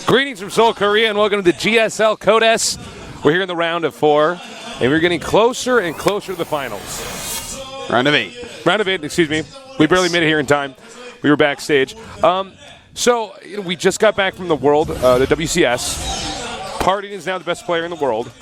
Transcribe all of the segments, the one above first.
Greetings from Seoul, Korea, and welcome to the GSL Code S. We're here in the round of 4, and we're getting closer and closer to the finals. Round of 8. Round of 8, excuse me. We barely made it here in time. We were backstage. So we just got back from the World, the WCS. Pardon is now the best player in the world.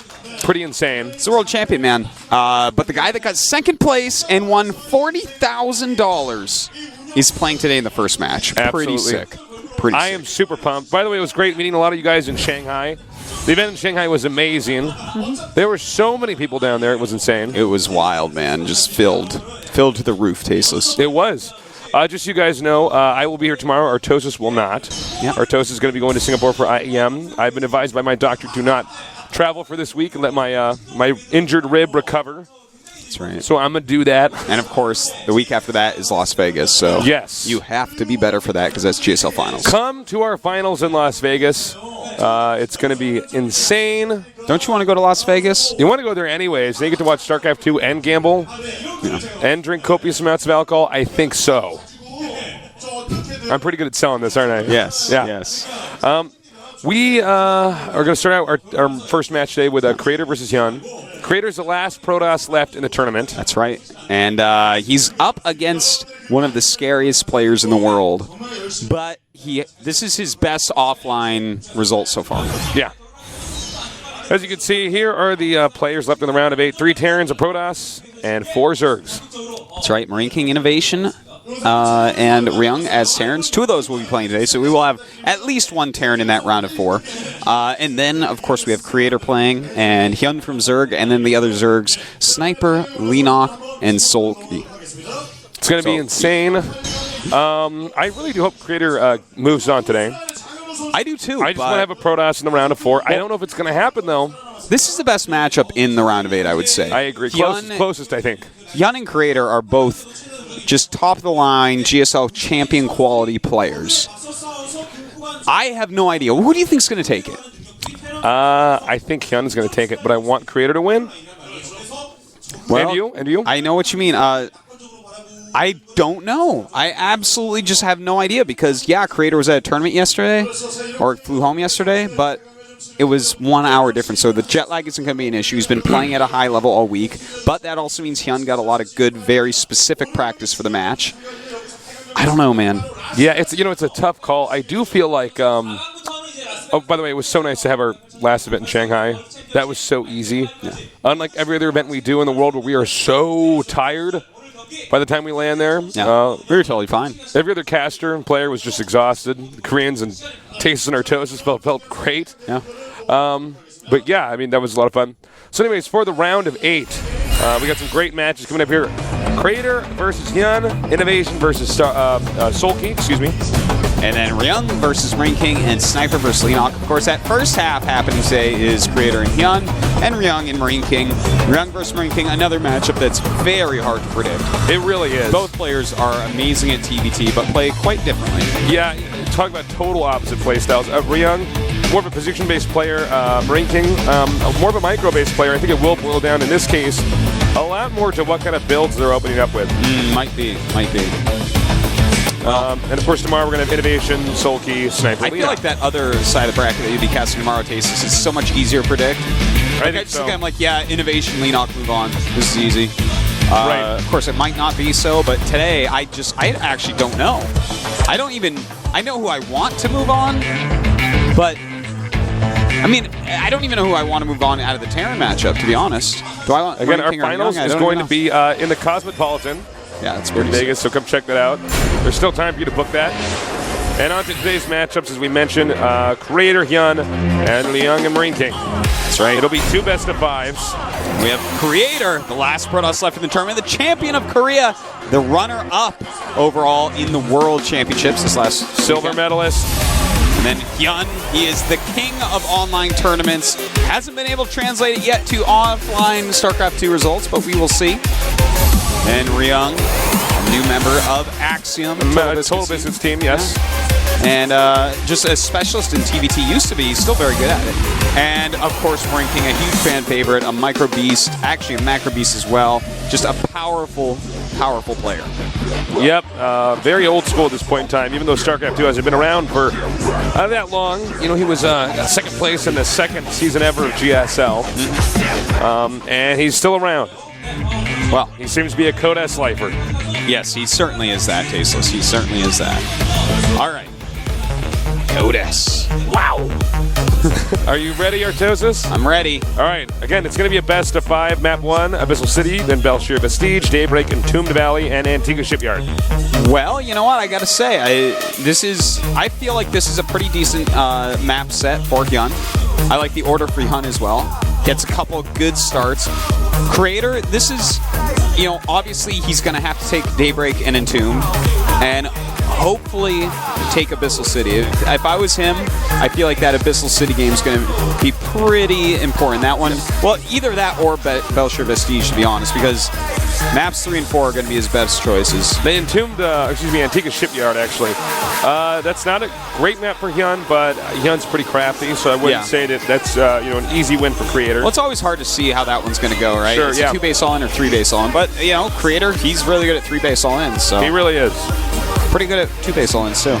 Pretty insane. He's the world champion, man. But the guy that got second place and won $40,000 is playing today in the first match. Absolutely. Pretty sick. Pretty I sick. am super pumped. By the way, it was great meeting a lot of you guys in Shanghai. The event in Shanghai was amazing. There were so many people down there. It was insane. It was wild, man. Just filled to the roof, tasteless. It was. Just so you guys know, I will be here tomorrow. Artosis will not. Yep. Artosis is going to be going to Singapore for IEM. I've been advised by my doctor to not travel for this week and let my my injured rib recover. That's right. So I'm going to do that. And, of course, the week after that is Las Vegas. So yes, you have to be better for that because that's GSL Finals. Come to our finals in Las Vegas. It's going to be insane. Don't you want to go to Las Vegas? You want to go there anyways. They get to watch StarCraft 2 and gamble and drink copious amounts of alcohol. I think so. I'm pretty good at selling this, aren't I? Yes. Yeah. Yes. We are going to start out our first match today with Creator versus HyuN. Creator's the last Protoss left in the tournament. That's right. And he's up against one of the scariest players in the world. But this is his best offline result so far. Yeah. As you can see, here are the players left in the round of 8. 3 Terrans, a Protoss, and 4 Zergs. That's right. Marine King Innovation and HyuN as Terrans. 2 of those will be playing today, so we will have at least 1 Terran in that round of 4. And then, of course, we have Creator playing, and HyuN from Zerg, and then the other Zergs, Sniper, Lenok, and Solky. It's going to be insane. I really do hope Creator moves on today. I do too. I just want to have a Protoss in the round of 4. I don't know if it's going to happen, though. This is the best matchup in the round of 8, I would say. I agree. Closest, I think. HyuN and Creator are both just top-of-the-line GSL champion quality players. I have no idea. Who do you think is going to take it? I think HyuN is going to take it, but I want Creator to win. Well, And you? I know what you mean. I don't know. I absolutely just have no idea because, yeah, Creator was at a tournament yesterday or flew home yesterday, but it was 1 hour difference, so the jet lag isn't going to be an issue. He's been playing at a high level all week, but that also means HyuN got a lot of good, very specific practice for the match. I don't know, man. Yeah, it's a tough call. I do feel like oh, by the way, it was so nice to have our last event in Shanghai. That was so easy. Yeah. Unlike every other event we do in the world where we are so tired by the time we land there. Yeah. We were totally fine. Every other caster and player was just exhausted. The Koreans and Tastes and Artosis felt great. Yeah. But yeah, I mean, that was a lot of fun. So anyways, for the round of 8, we got some great matches coming up here. Creator versus HyuN, Innovation versus Solky, excuse me. And then HyuN versus Marine King and Sniper versus Lenok. Of course, that first half happening today is Creator and HyuN, and HyuN and Marine King. HyuN versus Marine King, another matchup that's very hard to predict. It really is. Both players are amazing at TVT, but play quite differently. Yeah, talk about total opposite play styles. HyuN, more of a position-based player. Marine King, more of a micro-based player. I think it will boil down, in this case, a lot more to what kind of builds they're opening up with. Might be. And of course, tomorrow we're going to have Innovation, Solky, Sniper. I feel like that other side of the bracket that you'd be casting tomorrow, Tastes, is so much easier to predict. I think so. I'm like, yeah, Innovation, Lenok, move on. This is easy. Right. Of course, it might not be so, but today, I actually don't know. I know who I want to move on, but I mean, I don't even know who I want to move on out of the Terran matchup, to be honest. Do I want Again, our finals is going to be in the Cosmopolitan. Yeah, that's in pretty Vegas, so come check that out. There's still time for you to book that. And on to today's matchups, as we mentioned, Creator, HyuN, and HyuN and Marine King. That's right. It'll be 2 best-of-5s. We have Creator, the last Protoss left in the tournament, the champion of Korea, the runner-up overall in the World Championships this last Silver medalist. And then HyuN, he is the king of online tournaments. Hasn't been able to translate it yet to offline StarCraft 2 results, but we will see. And HyuN, a new member of Axiom. Total Biscuits team, yes. And just a specialist in TVT used to be. He's still very good at it. And, of course, ranking a huge fan favorite, a Micro Beast, actually a Macro Beast as well. Just a powerful, powerful player. Yep, very old school at this point in time, even though StarCraft 2 hasn't been around for that long. You know, he was second place in the second season ever of GSL. And he's still around. Well, he seems to be a Code S lifer. Yes, he certainly is that, Tasteless. He certainly is that. All right. Code S. Wow. Are you ready, Artosis? I'm ready. All right. Again, it's going to be a best of 5. Map 1, Abyssal City, then Belshire Vestige, Daybreak, Entombed Valley, and Antigua Shipyard. Well, you know what? I got to say, I feel like this is a pretty decent map set for HyuN. I like the order for HyuN as well. Gets a couple of good starts. Creator, this is, you know, obviously he's going to have to take Daybreak and Entombed, and hopefully take Abyssal City. If I was him, I feel like that Abyssal City game is going to be pretty important. That one, well, either that or Belshire Vestige, to be honest, because maps 3 and 4 are going to be his best choices. The Antigua Shipyard, actually. That's not a great map for HyuN, but HyuN's pretty crafty, so I wouldn't say that that's an easy win for Creator. Well, it's always hard to see how that one's going to go, right? Sure, it's a 2-base all-in or 3-base all-in, but, you know, Creator, he's really good at 3-base all-ins, so. He really is. Pretty good at 2-base all-ins, too.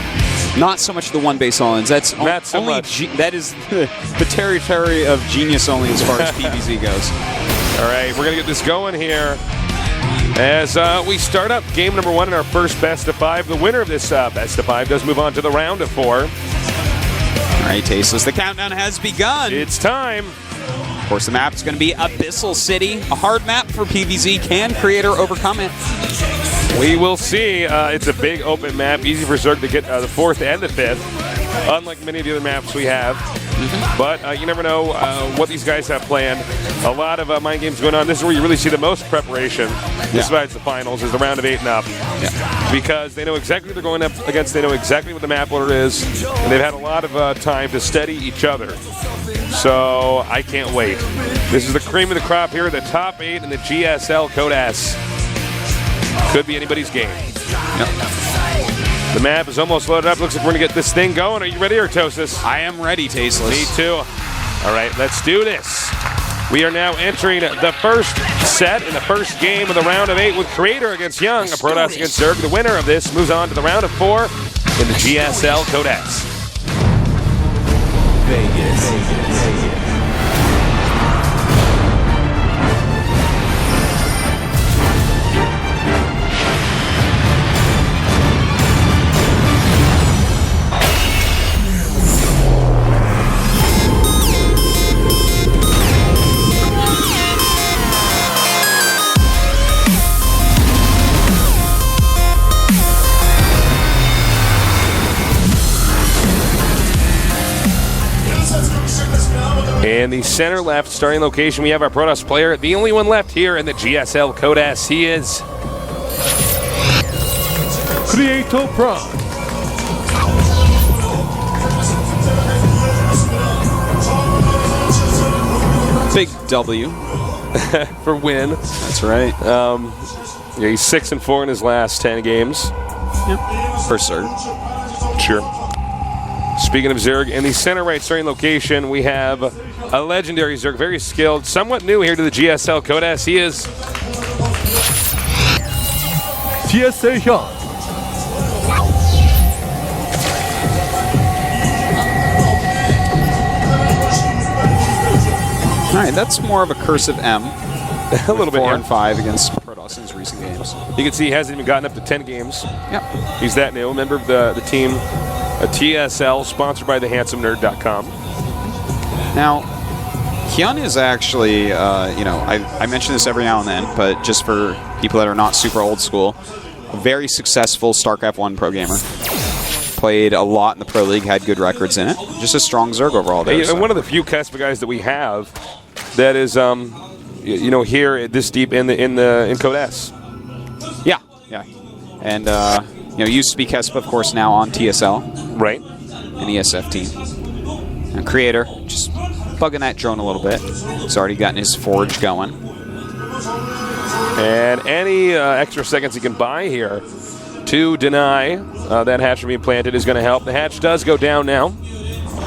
Not so much the 1-base all-ins. That's not so only much. That is the territory of genius only as far as PvZ goes. All right, we're going to get this going here. As we start up game number 1 in our first best of 5. The winner of this best of 5 does move on to the round of 4. All right, Tasteless, the countdown has begun. It's time. Of course, the map is going to be Abyssal City. A hard map for PvZ. Can Creator overcome it? We will see. It's a big open map, easy for Zerg to get the 4th and the 5th, unlike many of the other maps we have. But you never know what these guys have planned. A lot of mind games going on. This is where you really see the most preparation, besides the finals, is the round of 8 and up. Because they know exactly what they're going up against. They know exactly what the map order is. And they've had a lot of time to study each other. So I can't wait. This is the cream of the crop here, the top 8 in the GSL Code S. Could be anybody's game. The map is almost loaded up. Looks like we're going to get this thing going. Are you ready, Artosis? I am ready, Tasteless. Me too. All right, let's do this. We are now entering the first set in the first game of the round of 8 with Creator against HyuN, a Protoss against Zerg. The winner of this moves on to the round of 4 in the GSL Code S. Vegas. In the center left starting location, we have our Protoss player, the only one left here in the GSL Code S. He is Creator Prime. Big W for win. That's right. He's 6 and 4 in his last 10 games. Yep. For Zerg. Sure. Speaking of Zerg, in the center right starting location, we have a legendary Zerg, very skilled, somewhat new here to the GSL Code S. He is GSL HyuN. All right, that's more of a cursive M. A little bit. 4 and 5 against Protoss in his recent games. You can see he hasn't even gotten up to 10 games. Yep. He's that new. Member of the team, a TSL, sponsored by thehandsomernerd.com. Now, HyuN is actually, I mention this every now and then, but just for people that are not super old school, a very successful StarCraft 1 pro gamer. Played a lot in the Pro League, had good records in it. Just a strong Zerg overall there. And one of the few Caspa guys that we have that is, here this deep in Code S. Yeah. And, used to be Kespa, of course, now on TSL. Right. An ESF team. And Creator, just bugging that drone a little bit. He's already gotten his forge going. And any extra seconds he can buy here to deny that hatch from being planted is going to help. The hatch does go down now.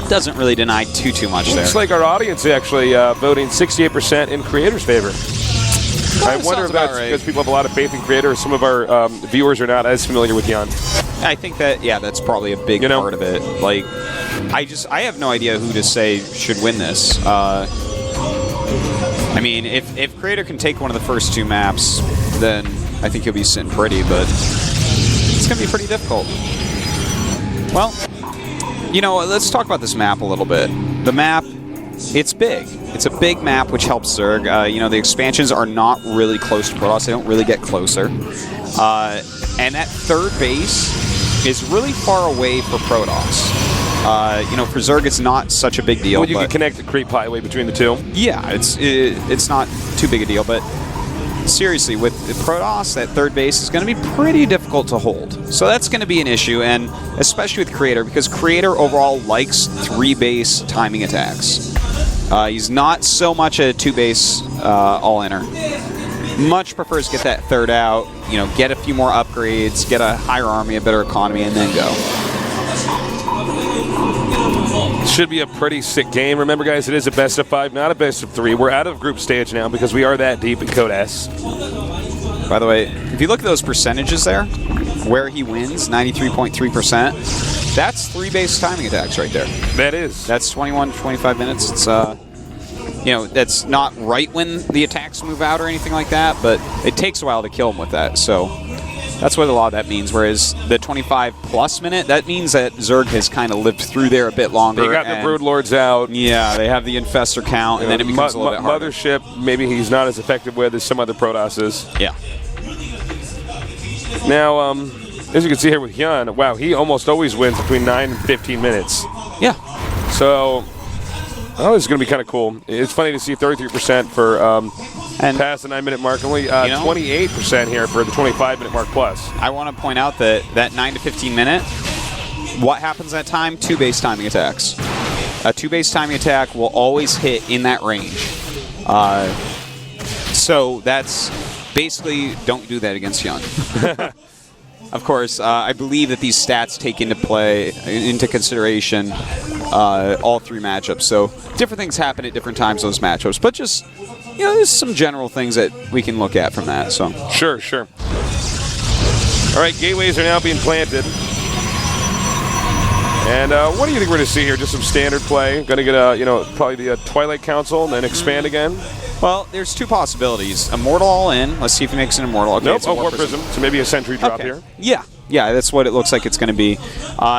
Doesn't really deny too much there. Looks like our audience actually voting 68% in Creator's favor. I wonder if that's because people have a lot of faith in Creator. Some of our viewers are not as familiar with HyuN. I think that, yeah, that's probably a big part of it. Like, I have no idea who to say should win this. I mean, if Creator can take one of the first 2 maps, then I think he'll be sitting pretty, but it's going to be pretty difficult. Well, you know, let's talk about this map a little bit. The map, it's big. It's a big map, which helps Zerg. You know, the expansions are not really close to Protoss. They don't really get closer. And that third base is really far away for Protoss. You know, for Zerg, it's not such a big deal. Well, you can connect the creep highway between the 2. Yeah, it's not too big a deal, but seriously, with Protoss, that third base is going to be pretty difficult to hold. So that's going to be an issue, and especially with Creator, because Creator overall likes 3-base timing attacks. He's not so much a 2-base all-inner. Much prefers get that third out, you know, get a few more upgrades, get a higher army, a better economy, and then go. Should be a pretty sick game. Remember, guys, it is a best of 5, not a best of 3. We're out of group stage now because we are that deep in Code S. By the way, if you look at those percentages there, where he wins, 93.3%, that's 3-base timing attacks right there. That is. That's 21 to 25 minutes. It's, you know, that's not right when the attacks move out or anything like that, but it takes a while to kill him with that. So that's what a lot of that means. Whereas the 25-plus minute, that means that Zerg has kind of lived through there a bit longer. They got the Broodlords out. Yeah, they have the Infestor count, and then it becomes a little bit harder. Mothership, maybe he's not as effective with as some other Protosses. Yeah. Now, as you can see here with HyuN, wow, he almost always wins between 9 and 15 minutes. Yeah. So, this is going to be kind of cool. It's funny to see 33% for past the 9-minute mark, only 28% here for the 25-minute mark plus. I want to point out that 9 to 15 minute, what happens that time? 2-base timing attacks. A 2-base timing attack will always hit in that range. So that's basically, don't do that against HyuN. Of course, I believe that these stats take into consideration all 3 matchups. So different things happen at different times in those matchups. But just, you know, there's some general things that we can look at from that. So Sure. All right, gateways are now being planted. And what do you think we're going to see here? Just some standard play? Going to get probably the Twilight Council and then expand again? Well, there's 2 possibilities. Immortal all in. Let's see if he makes an Immortal. Okay, nope, War Prism. So maybe a Sentry drop here. Yeah, that's what it looks like it's going to be.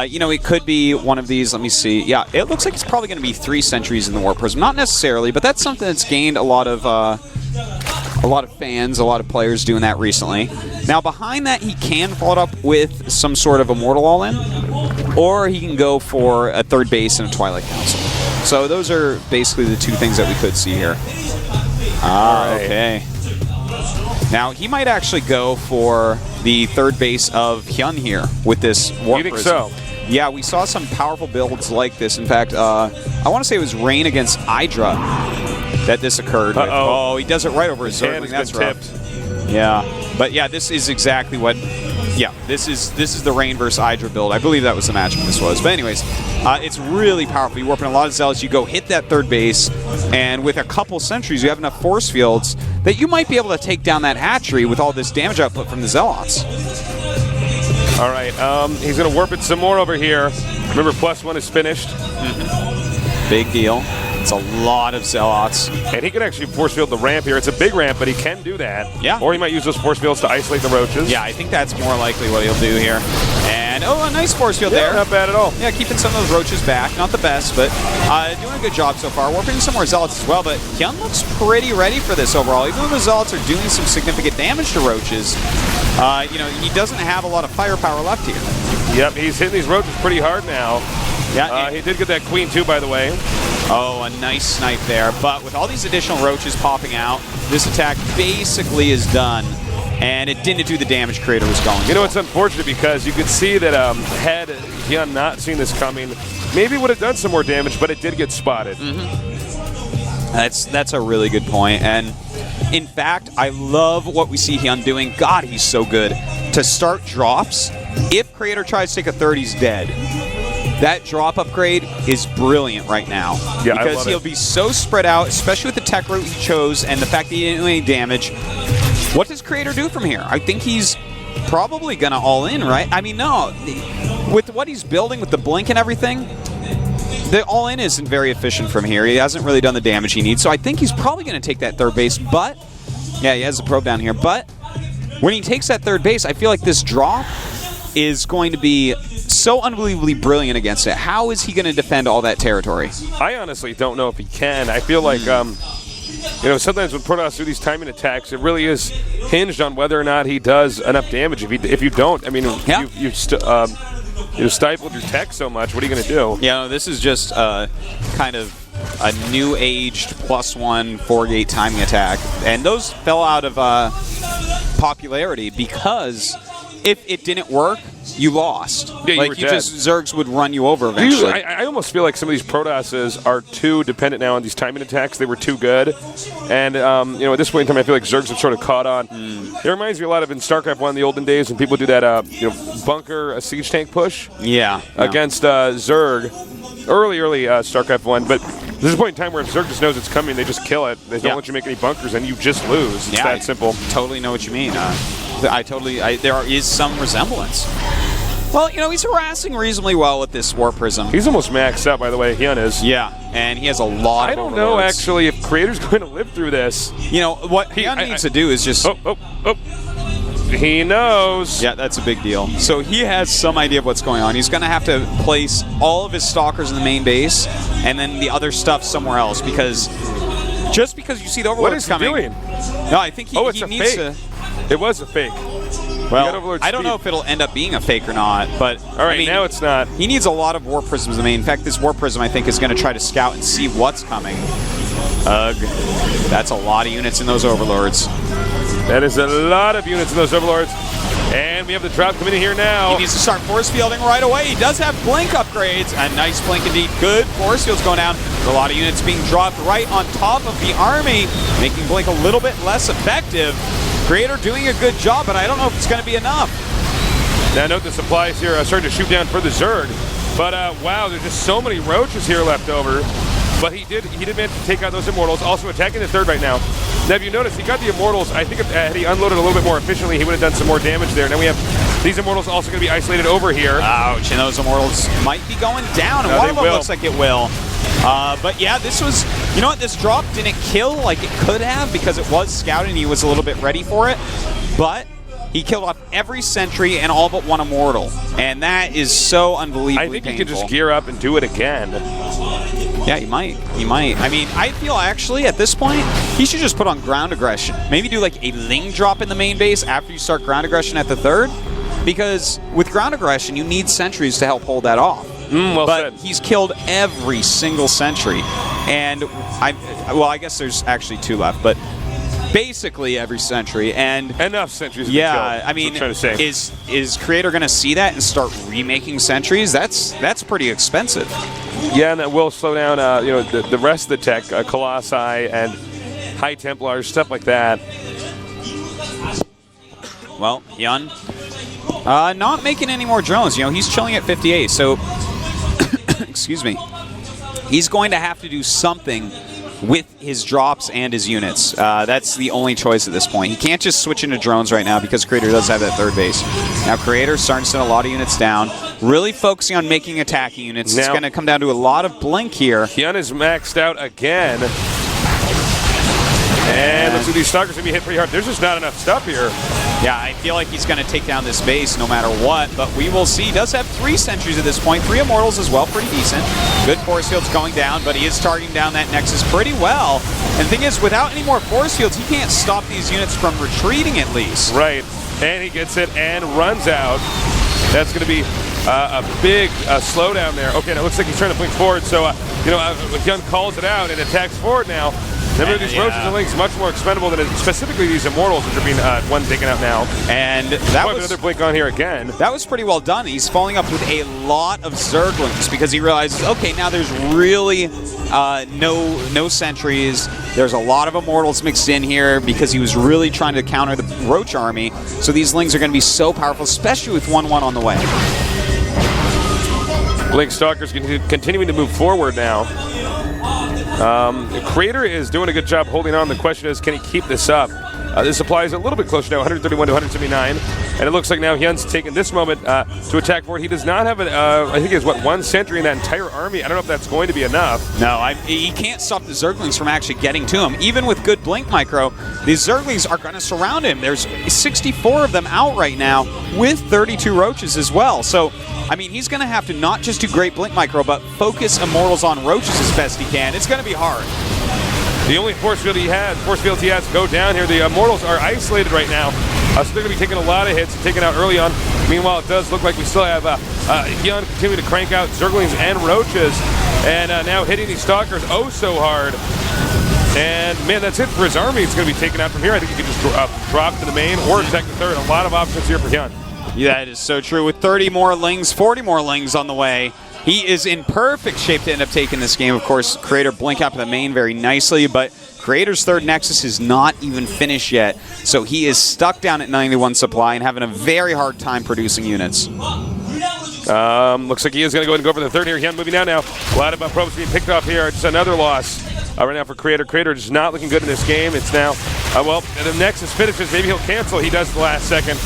You know, it could be one of these. Let me see. Yeah, it looks like it's probably going to be 3 Sentries in the War Prism. Not necessarily, but that's something that's gained a lot of fans, a lot of players doing that recently. Now, behind that, he can follow it up with some sort of Immortal all in, or he can go for a third base and a Twilight Council. So those are basically the 2 things that we could see here. Okay. Now, he might actually go for the third base of HyuN here with this War Prism. You think so? Yeah, we saw some powerful builds like this. In fact, I want to say it was Rain against Hydra that this occurred with. Oh, he does it right over his Zergling. That's rough. Yeah, but yeah, this is exactly what... Yeah, this is the Rain versus Hydra build. I believe that was the matchup this was. But anyways, it's really powerful. You warp in a lot of Zealots, you go hit that third base, and with a couple Sentries, you have enough force fields that you might be able to take down that hatchery with all this damage output from the Zealots. All right, he's going to warp it some more over here. Remember, +1 is finished. Big deal. It's a lot of Zealots. And he can actually force field the ramp here. It's a big ramp, but he can do that. Yeah. Or he might use those force fields to isolate the roaches. Yeah, I think that's more likely what he'll do here. And, a nice force field there. Not bad at all. Yeah, keeping some of those roaches back. Not the best, but doing a good job so far. Warping some more Zealots as well, but HyuN looks pretty ready for this overall. Even though the Zealots are doing some significant damage to roaches, you know, he doesn't have a lot of firepower left here. Yep, he's hitting these roaches pretty hard now. Yeah, he did get that Queen too, by the way. Oh, a nice snipe there. But with all these additional roaches popping out, this attack basically is done. And it didn't do the damage Creator was going for. You know, it's unfortunate because you could see that had HyuN not seen this coming, maybe would have done some more damage, but it did get spotted. That's a really good point. And In fact, I love what we see HyuN doing. God, he's so good. To start drops, if Creator tries to take a third, he's dead. That drop upgrade is brilliant right now. Yeah, because he'll be so spread out, especially with the tech route he chose and the fact that he didn't do any damage. What does Creator do from here? I think he's probably going to all in, right? I mean, no. With what he's building with the blink and everything, the all in isn't very efficient from here. He hasn't really done the damage he needs. So I think he's probably going to take that third base. But, yeah, he has the probe down here. But when he takes that third base, I feel like this drop is going to be so unbelievably brilliant against it. How is he going to defend all that territory? I honestly don't know if he can. I feel like, sometimes when Protoss do these timing attacks, it really is hinged on whether or not he does enough damage. If you don't, I mean, you've stifled your tech so much. What are you going to do? Yeah, this is just kind of a new-aged +1 4-gate timing attack. And those fell out of popularity because if it didn't work, you lost. Yeah, like, Zergs would run you over eventually. I almost feel like some of these Protosses are too dependent now on these timing attacks. They were too good. And, at this point in time, I feel like Zergs have sort of caught on. It reminds me a lot of in StarCraft 1 in the olden days when people do that, bunker, a siege tank push. Yeah. Against Zerg. Early StarCraft 1. But there's a point in time where if Zerg just knows it's coming, they just kill it. They don't let you make any bunkers, and you just lose. It's that simple. Totally know what you mean. There is some resemblance. Well, he's harassing reasonably well with this War Prism. He's almost maxed out, by the way. HyuN is. Yeah, and he has a lot of I don't know, actually, if Creator's going to live through this. What HyuN needs to do is just... He knows. Yeah, that's a big deal. So he has some idea of what's going on. He's going to have to place all of his Stalkers in the main base and then the other stuff somewhere else because just because you see the Overlords coming... What is he doing? No, I think he it's needs a fake. to... It was a fake. Well, I don't know if it'll end up being a fake or not, but... All right, now it's not. He needs a lot of War Prisms in the main. In fact, this War Prism, I think, is going to try to scout and see what's coming. Ugh. That's a lot of units in those Overlords. That is a lot of units in those Overlords. And we have the drop coming in here now. He needs to start force fielding right away. He does have blink upgrades. A nice blink indeed. Good force fields going down. There's a lot of units being dropped right on top of the army, making blink a little bit less effective. Creator doing a good job, but I don't know if it's going to be enough. Now note the supplies here starting to shoot down for the Zerg. But wow, there's just so many roaches here left over. But he did manage to take out those Immortals, also attacking the third right now. Now, if you notice, he got the Immortals. I think if had he unloaded a little bit more efficiently, he would have done some more damage there. Now we have these Immortals also going to be isolated over here. Ouch, and those Immortals might be going down, and one of them looks like it will. But yeah, this was, this drop didn't kill like it could have because it was scouted and he was a little bit ready for it. But he killed off every sentry and all but one Immortal. And that is so unbelievably I think painful. he could just gear up and do it again. Yeah, he might. I mean, I feel actually at this point, he should just put on ground aggression. Maybe do like a Ling drop in the main base after you start ground aggression at the third. Because with ground aggression, you need sentries to help hold that off. Well but said. He's killed every single sentry. And I guess there's actually 2 left, but basically every sentry. And enough sentries. Yeah, I mean, trying to say. Is Creator going to see that and start remaking sentries? That's pretty expensive. Yeah, and that will slow down, the rest of the tech, Colossi and High Templars, stuff like that. Well, HyuN, not making any more drones. He's chilling at 58, so, excuse me, he's going to have to do something with his drops and his units. That's the only choice at this point. He can't just switch into drones right now because Creator does have that third base. Now Creator's starting to send a lot of units down, really focusing on making attacking units. It's going to come down to a lot of blink here. HyuN is maxed out again. And looks like these Stalkers going to be hit pretty hard. There's just not enough stuff here. Yeah, I feel like he's going to take down this base no matter what, but we will see. He does have 3 sentries at this point, 3 Immortals as well, pretty decent. Good force fields going down, but he is targeting down that Nexus pretty well. And the thing is, without any more force fields, he can't stop these units from retreating at least. Right, and he gets it and runs out. That's going to be a big slowdown there. Okay, now it looks like he's trying to blink forward, so HyuN calls it out and attacks forward now. Remember, these roaches and links much more expendable than specifically these immortals, which are being one taken out now. And that was another blink on here again. That was pretty well done. He's following up with a lot of Zerglings because he realizes, okay, now there's really no sentries. There's a lot of immortals mixed in here because he was really trying to counter the Roach army. So these lings are going to be so powerful, especially with 1-1 on the way. Blink Stalkers continuing to move forward now. Creator is doing a good job holding on. The question is, can he keep this up? This applies a little bit closer now, 131 to 179. And it looks like now HyuN's taking this moment to attack forward. He does not have, I think he has, one sentry in that entire army. I don't know if that's going to be enough. No, he can't stop the Zerglings from actually getting to him. Even with good Blink Micro, these Zerglings are going to surround him. There's 64 of them out right now with 32 Roaches as well. So, I mean, he's going to have to not just do great Blink Micro, but focus Immortals on Roaches as best he can. It's going to be hard. The only force field he has go down here. The Immortals are isolated right now, so they're going to be taking a lot of hits and taken out early on. Meanwhile, it does look like we still have HyuN continuing to crank out Zerglings and Roaches, and now hitting these Stalkers oh so hard. And, man, that's it for his army. It's going to be taken out from here. I think he can just drop to the main or attack the third. A lot of options here for HyuN. Yeah, that is so true. With 30 more lings, 40 more lings on the way, he is in perfect shape to end up taking this game. Of course, Creator blink out to the main very nicely, but Creator's third Nexus is not even finished yet, so he is stuck down at 91 supply and having a very hard time producing units. Looks like he is going to go ahead and go for the third here. HyuN moving down now. A lot of probes being picked off here. Just another loss right now for Creator. Creator just not looking good in this game. It's now, well, the Nexus finishes. Maybe he'll cancel. He does the last second.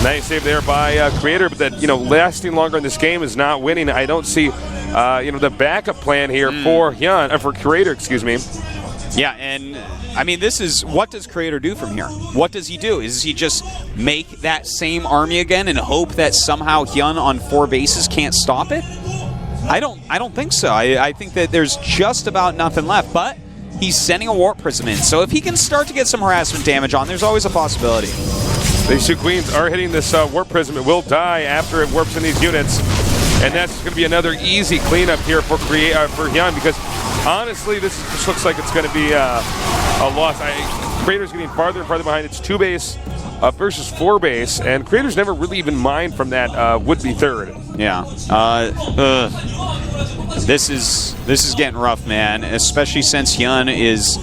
Nice save there by Creator, but that, lasting longer in this game is not winning. I don't see, the backup plan here for HyuN, for Creator, excuse me. Yeah, and I mean, this is, what does Creator do from here? What does he do? Is he just make that same army again and hope that somehow HyuN on 4 bases can't stop it? I don't think so. I think that there's just about nothing left, but he's sending a Warp Prism in. So if he can start to get some harassment damage on, there's always a possibility. These two Queens are hitting this Warp Prism. It will die after it warps in these units. And that's going to be another easy cleanup here for HyuN, because honestly, this just looks like it's going to be a loss. Creator's getting farther and farther behind. It's 2 base versus 4 base, and Creator's never really even mined from that would-be third. Yeah. This is getting rough, man, especially since HyuN is...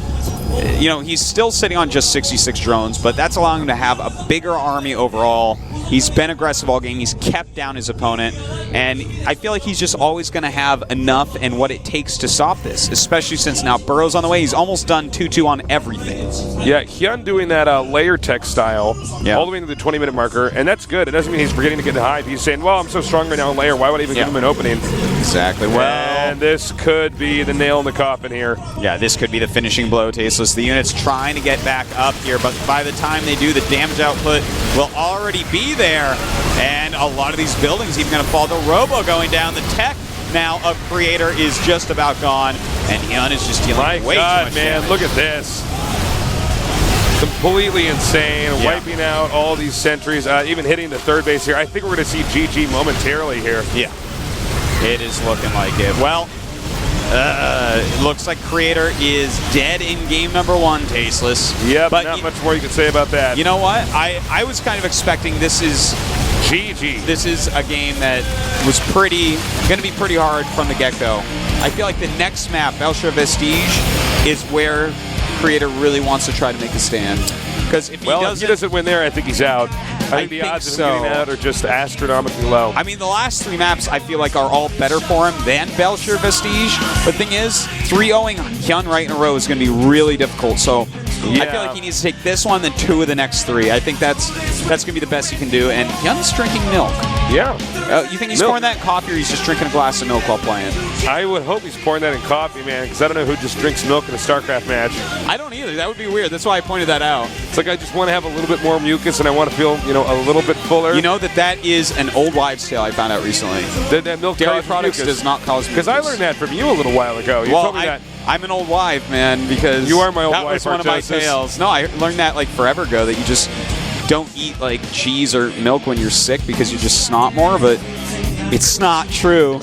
he's still sitting on just 66 drones, but that's allowing him to have a bigger army overall. He's been aggressive all game. He's kept down his opponent, and I feel like he's just always going to have enough and what it takes to stop this, especially since now Burrow's on the way. He's almost done 2-2 on everything. Yeah, HyuN doing that layer tech style all the way to the 20-minute marker, and that's good. It doesn't mean he's forgetting to get the hive. He's saying, well, I'm so strong right now in layer. Why would I even give him an opening? Exactly. Well, and this could be the nail in the coffin here. Yeah, this could be the finishing blow, Tasteless. The unit's trying to get back up here, but by the time they do, the damage output will already be there, and a lot of these buildings even going to fall. The Robo going down. The tech now of Creator is just about gone, and HyuN is just dealing way too much damage. Look at this. Completely insane, wiping out all these sentries, even hitting the third base here. I think we're going to see GG momentarily here. Yeah, it is looking like it. Well, it looks like Creator is dead in game number 1, Tasteless. Yeah, but not much more you can say about that. You know what? I was kind of expecting this is GG. This is a game that was going to be pretty hard from the get-go. I feel like the next map, Belcher Vestige, is where Creator really wants to try to make a stand. Because if he doesn't win there, I think he's out. I think the odds of him getting out are just astronomically low. I mean, the last 3 maps I feel like are all better for him than Belcher Vestige. But the thing is, 3-0ing HyuN right in a row is going to be really difficult. So I feel like he needs to take this one, then 2 of the next 3. I think that's going to be the best he can do. And HyuN's drinking milk. Yeah. You think he's pouring that in coffee, or he's just drinking a glass of milk while playing? I would hope he's pouring that in coffee, man, because I don't know who just drinks milk in a StarCraft match. I don't either. That would be weird. That's why I pointed that out. It's like I just want to have a little bit more mucus, and I want to feel, a little bit fuller. You know that is an old wives' tale I found out recently. That milk dairy products does not cause mucus. Because I learned that from you a little while ago. You told me that. I'm an old wife, man, because you are my old that wife. was one of my tales. No, I learned that like forever ago, that you just don't eat like cheese or milk when you're sick because you just snot more, but it's not true.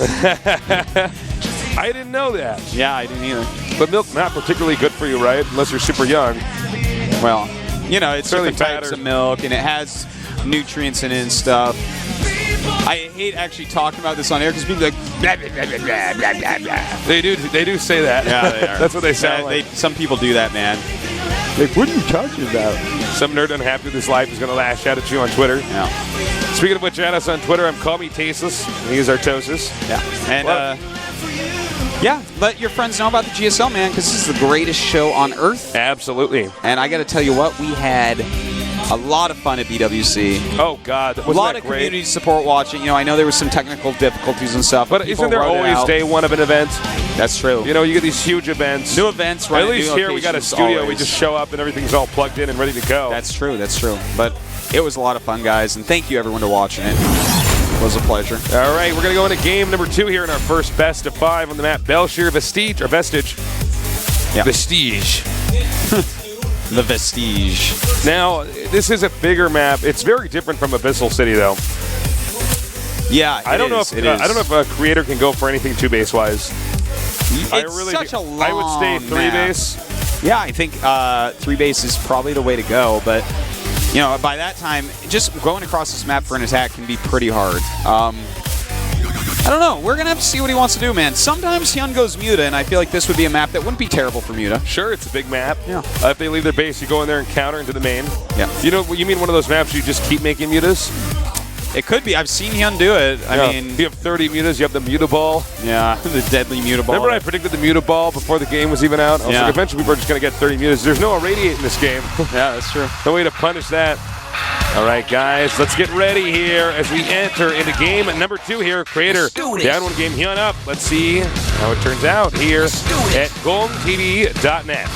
I didn't know that. Yeah, I didn't either. But milk not particularly good for you, right? Unless you're super young. Well, you know, it's Fairly different types of milk, and it has nutrients in it and stuff. I hate actually talking about this on air because people are like, blah, blah, blah, blah, blah, blah, blah. They do say that. Yeah, they are. That's what they sound like. Some people do that, man. Like, what are you talking about? Some nerd unhappy with his life is going to lash out at you on Twitter. Yeah. Speaking of which, add us on Twitter. I'm Call Me Tasteless. He is Artosis. Yeah. And, yeah, let your friends know about the GSL, man, because this is the greatest show on earth. Absolutely. And I got to tell you what, we had a lot of fun at BWC. Oh, God. A lot of community support watching. You know, I know there was some technical difficulties and stuff. But isn't there always day one of an event? That's true. You know, you get these huge events. New events, right? At least here we got a studio. Always. We just show up and everything's all plugged in and ready to go. That's true. That's true. But it was a lot of fun, guys. And thank you, everyone, to watching it. It was a pleasure. All right, we're going to go into game number 2 here in our first best of 5 on the map. Belshire Vestige. Yeah. Vestige. The Vestige. Now, this is a bigger map. It's very different from Abyssal City, though. Yeah, I don't know if a creator can go for anything 2-base wise. It's such a long I would stay 3-base. Yeah, I think 3-base is probably the way to go, but you know, by that time, just going across this map for an attack can be pretty hard. I don't know. We're going to have to see what he wants to do, man. Sometimes HyuN goes Muta, and I feel like this would be a map that wouldn't be terrible for Muta. Sure, it's a big map. Yeah. If they leave their base, you go in there and counter into the main. Yeah. You mean one of those maps you just keep making mutas? It could be. I've seen HyuN do it. I mean, you have 30 mutas. You have the muta ball. Yeah, the deadly muta ball. Remember I predicted the muta ball before the game was even out? I was like, eventually people are just going to get 30 mutas. There's no irradiate in this game. Yeah, that's true. No way to punish that. All right, guys, let's get ready here as we enter into game number 2 here. Creator down 1 game, HyuN up. Let's see how it turns out here at GOMTV.net.